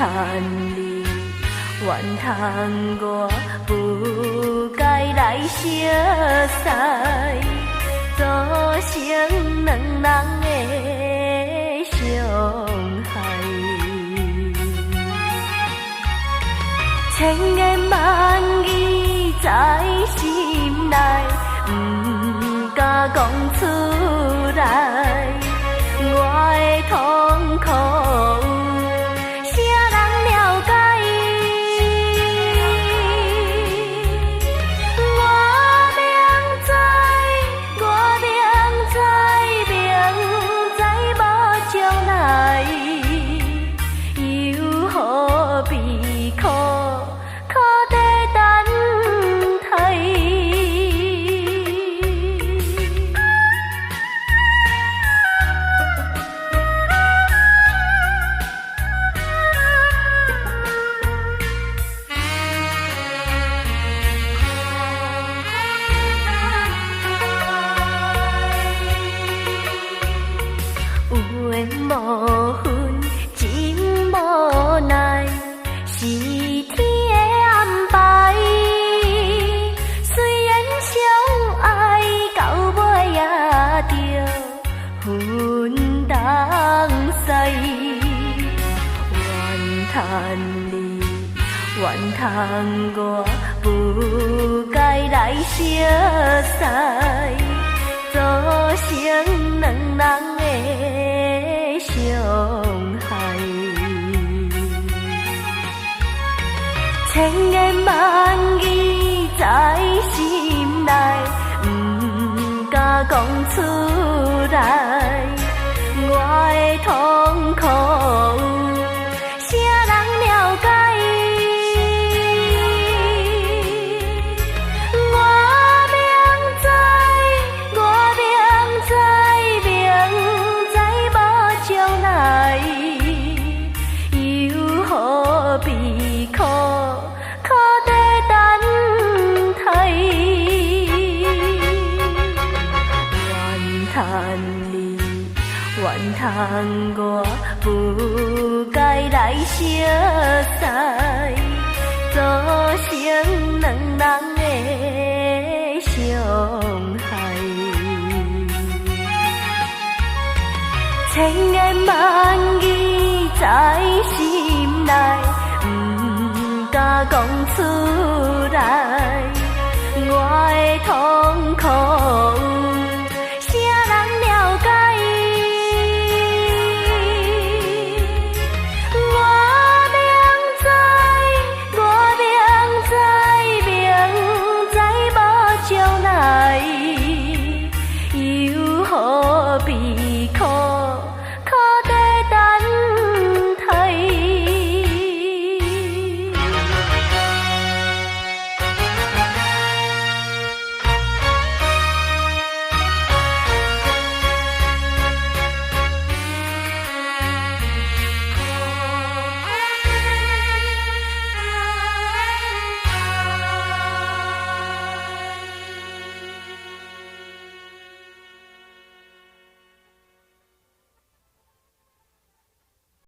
叹你，怨叹我不该来相识，造成两人的伤害。千言万语在心内，不敢讲出来。我的痛苦，谁人了解？我明知，明知无将来，又何必苦地等待？有缘无分，情无奈，是天的安排。虽然相爱到尾也着分东西，怨叹你，怨叹我不该来相识，造成两人的伤害。千言万语在心内，不敢讲出来。我的痛苦，谁人了解？何必苦地等待？怨叹你，怨叹我不该来相识，造成两人的伤害。千言万